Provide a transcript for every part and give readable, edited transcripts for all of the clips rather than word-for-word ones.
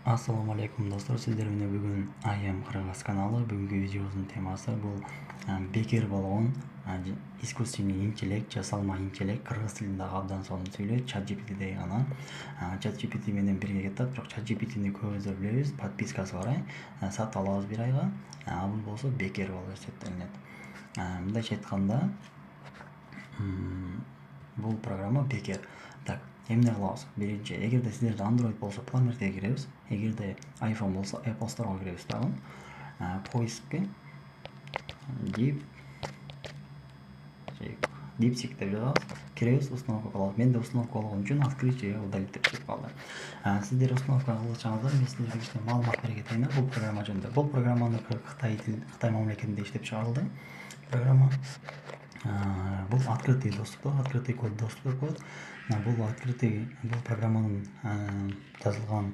Ассаламу алейкум достор, сиздер менен бүгүн IM Кыргыз каналы. Бүгүнкү видеобуздун темасы бул бекер болгон искусственный интеллект, жасалма интеллект кыргыз тилинде абдан сонун сүйлөйт. ChatGPT деген анан ChatGPT менен бирге кетет, бирок ChatGPT'ни көбүбүз билебиз, подпискасы бар, сатып алабыз бир айга. Бул болсо бекер болуп эсептелинет. Мындайча айтканда, бул программа бекер. Так, эмне кылабыз? Биринчи, эгерде сиздерде Android болсо Play Market'e киребиз. Эгерде iPhone болсо Apple Store'га киребиз дагы. Поискке DeepSeek деп жазабыз. Киребиз, установка кылабыз. Менде установка болгон үчүн открыть же удалить деп чыгып калды. Сиздер установка кылачаңыздар, мен сиздерге кичине маалымат бере кетейин бул программа жөнүндө. Бул программаны Кытай мамлекетинде иштеп чыгарылды. Программа бул открытый доступта, открытый код доступ деп коет. Бул программанын жазылган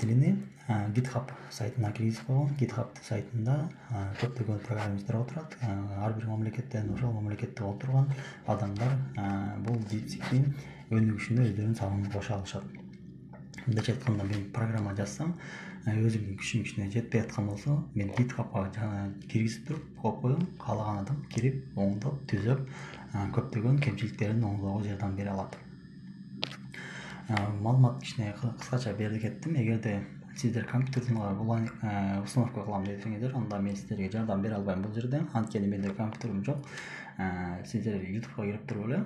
тилини GitHub сайтына киргизип койгон. GitHub сайтында көптөгөн программисттер отурат. Ар бир мамлекеттен, ошол мамлекетте болуп турган адамдар бул DeepSeek'тин өнүгүшүнө өздөрүнүн салымын кошо алышат. Мындайча айтканда, мен программа жазсам, өзүмдүн күчүм кичине жетпей аткан болсо, мен GitHub'га киргизип туруп коюп коем, каалаган адам кирип, оңдоп, түзөп, көптөгөн кемчиликтерин оңдоого жардам бере алат. Маалымат кичине кыскача берип кеттим. Эгерде сиздер компьютериңерге установка кылам десеңиздер, анда мен сиздерге жардам бере албайм бул жерде. Анткени менде компьютерим жок. Сиздер YouTube'га кирип туруп эле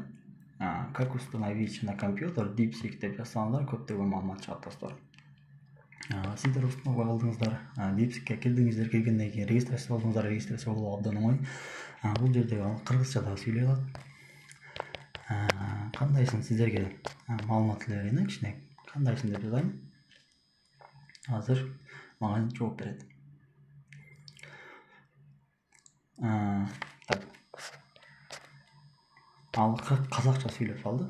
как установить на компьютер DeepSeek деп жазсаңыздар, көптөгөн маалымат чыгат достор. Сиздер установка кылдыңыздар, DeepSeek'ке кирдиңиздер, киргенден кийин регистрация болдуңуздар, регистрация болуу абдан оңой. Бул жерде кыргызча да сүйлөй алат. Кандайсын сиздерге маалымат берейин, кичине кандайсын деп жазайын. Азыр мага жооп берет. Ал казакча сүйлөп калды.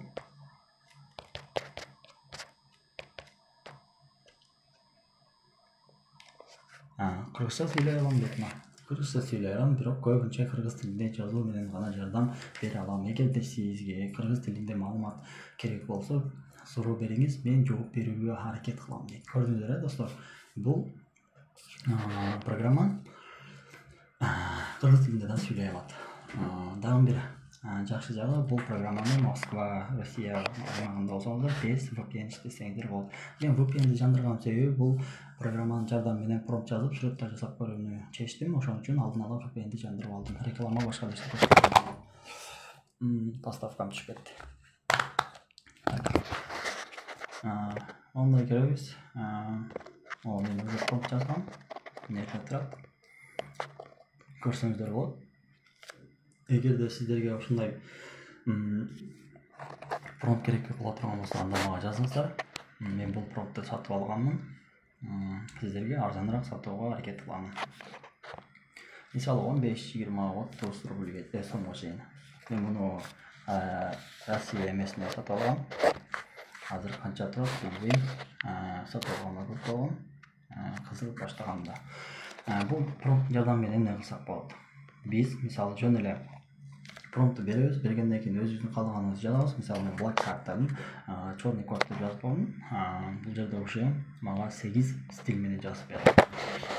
Кыргызча сүйлөй алам деп ма? Кыргызча сүйлөй алам, бирок көбүнчө кыргыз тилинде жазуу менен гана жардам бере алам. Эгерде сизге кыргыз тилинде маалымат керек болсо, суроо бериңиз, мен жооп берүүгө аракет кылам дейт. Көрдүңүздөр достор, бул программа кыргыз тилинде да сүйлөй алат. Дагы бир жакшы жагы, бул программаны Москва, Россия аймагында болсоңуздар, без VPN иштетсеңиздер болот. Мен VPN-ди жандырган себеби бул программанын жардамы менен промпт жазып, сүрөттөр жасап көрүүнү чечтим. Ошон үчүн алдын ала VPN-ди жандырып алдым. Реклама башка нерсе. Поставкам түшүп кетти. Ондой көрөбүз. Мен өзү промпт жазгам. Эмне турат? Көрсөңүздөр болот. Эгерде сиздерге ушундай промпт керек боло турган болсо, анда мага жазыңыздар. Мен бул промптты сатып алганмын. Сиздерге арзаныраак сатууга аракет кылам. Мисалы 15-20-30 рубльге сомго чейин. Мен муну Россия эмесинен сатып алгам. Азыр канча турат билбейм. Сатып алганга көп болгон. Кызыгып баштаганда. Бул промпт жардам менен эмне кылсак болот? Биз мисалы жөн эле промптты беребиз, бергенден кийин өзүбүздүн каалаганыбызды жазабыз. Мисалы мен black card'тан черный код деп жазып койдум. Бул жерде уже мага 8 стиль менен жазып берет.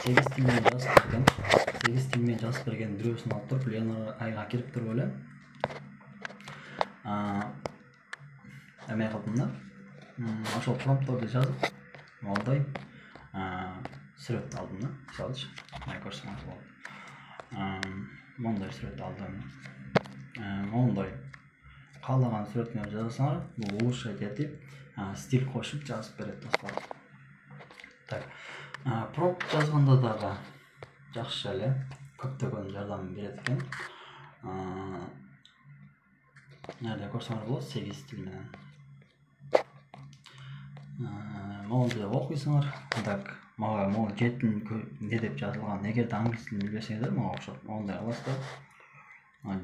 8 стиль менен жазып берген бирөөсүн алып туруп, айга кирип туруп эле эме кылдым да. Ошол промптторду жазып, мондай сүрөт алдым да. Мисалычы, мына көрсөңүз болот. Мондай сүрөт алдым. Мондай каалаган сүрөтүнө жазсаңар, бул улучшать этип, стиль кошуп жазып берет достор. Так, промпт жазганда дагы жакшы эле, көптөгөн жардам берет экен. Nerede көрсөңөр болот, 8 стиль менен. Монду окуйсуңар. Так, мага могу жеттин не деп жазылган. Эгерде англис тилин билбесеңиздер, мага окшоп, мондай аласыздар.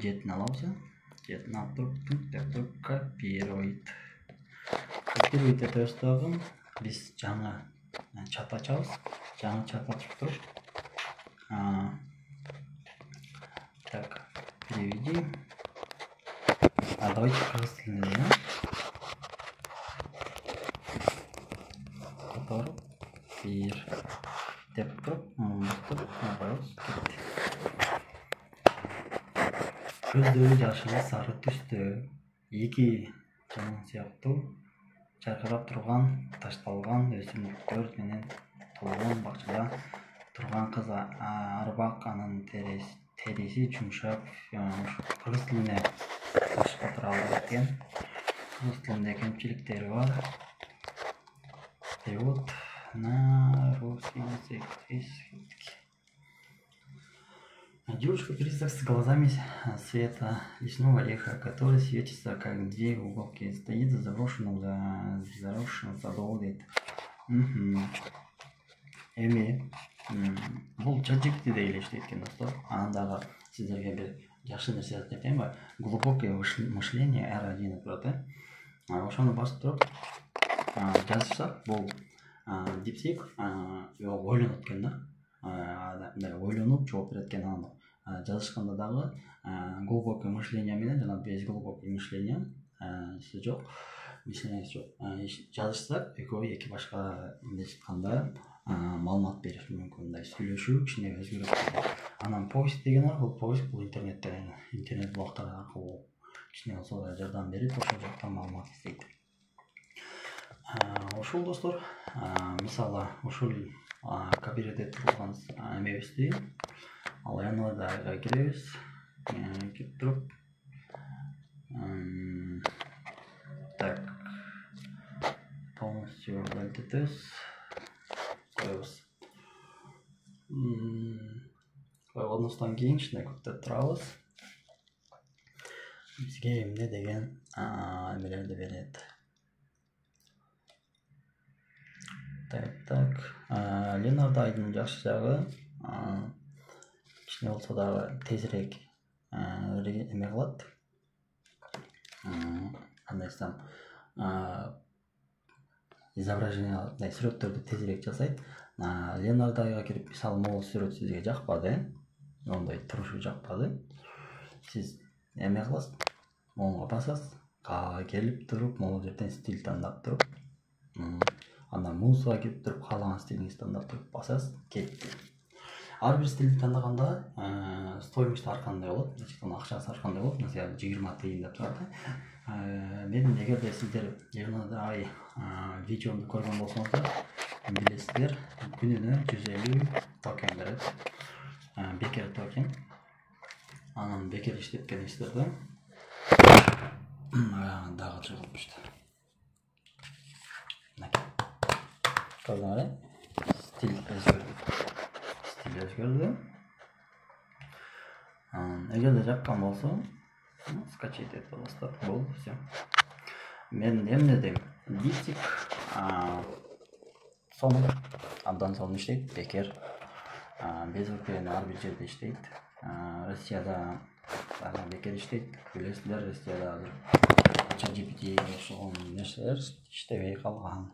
Жеттин алабыз. Жеттин алып туруп, деп туруп копировать. Копировать этебиз дагы. Биз жаңы чат ачабыз. Жаңы чат ачып туруп. Так, переведи. Давайте кыргыз тилинде. Который 1 деп тұрып, мұндықты қойыңыз, кетті. Көзді жашылы сары түсті, екі жаман сияқты жарқырап тұрған, ташталған өсімдіктер менен толған бақшада тұрған қыз арбақ, анын терisi жұмшап, қырғыз тіліне қашқа тұралды кеткен. Қырғыз тілінде кемшіліктері бар. Перевод на русский язык. Девушка призрак с глазами света лесного ореха, который светится, как две уголки, стоит за заброшенным садом. Эми бул жажекти де элештейт экен достор. Андағы сіздерге бір жакшы нерсе айтып кетейин ба? Глубокое мышление ар адийне турат. Ошону басып туруп жазышсак, бул депсек ойлонот экен да. Ойлонуп жооп берет экен аны. Жазышканда дагы глубокое мышление менен жана без глубокое мышление жок. Мышлениеси жок. Жазышсак, экөө эки башка эмдешип атканда маалымат бериш мүмкүн, мындай сүйлөшүү кичине өзгөрөт. Анан поиск деген бар, бул поиск бул интернет блоктар аркылуу кичине болсо да жардам берип, ошол жактан маалымат издейт. Ошол достор, мисалы ушул кабинетте турган эмебизди ал январда киребиз, кирип туруп так полностью удалить коебуз. Койгондуктан кийин кичине күттөп турабыз. Бизге эмне деген эмелерди берет. Так. Ленардо айдын жакшы жагы кичине болсо дагы тезирээк эме кылат. Кандай десем, изображение сүрөттөрдү тезирээк жасайт. Ленардоға кирип, мисалы, могул сүрөт сизге жакпады, ондой турушу жакпады. Сиз эме кыласыз, могунга басасыз, келип туруп, могул жерден стиль тандап туруп, андан музыкага кирип туруп, каалаган стилиңизди тандап туруп басасыз, кетти. Ар бир стилди тандаганда стоимость ар кандай болот, акчасы ар кандай болот, мисалы 20 тыйын деп турат. Мен эгерде сиздер ай видеомду көргөн болсоңуздар, билесиздер, күнүнө 150 токен берет. Бекер токен. Анан бекер иштеткен иштерди дагы чыгылыпты. Көрдүңөр, стиль өзгөрдү. Эгерде жаккан болсо, скачать этип достор. Болду, всё. Мен эмне дейм? Дипсик сону абдан сонун иштейт, бекер. Без VPN ар бир жерде иштейт. Россияда бекер иштейт. Билесиздер, Россияда азыр ChatGPT ошол нерселер иштебей калган.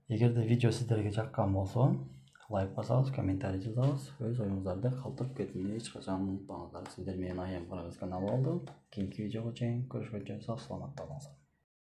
Эгерде видео сиздерге жаккан болсо, лайк басабыз, комментарий жазабыз, өз оюңуздарды калтырып кетүүнү эч качан унутпаңыздар. Сиздер менен Айым Кыргыз каналы болду. Кийинки видеого чейин көрүшкөнчө сак саламатта болуңуздар.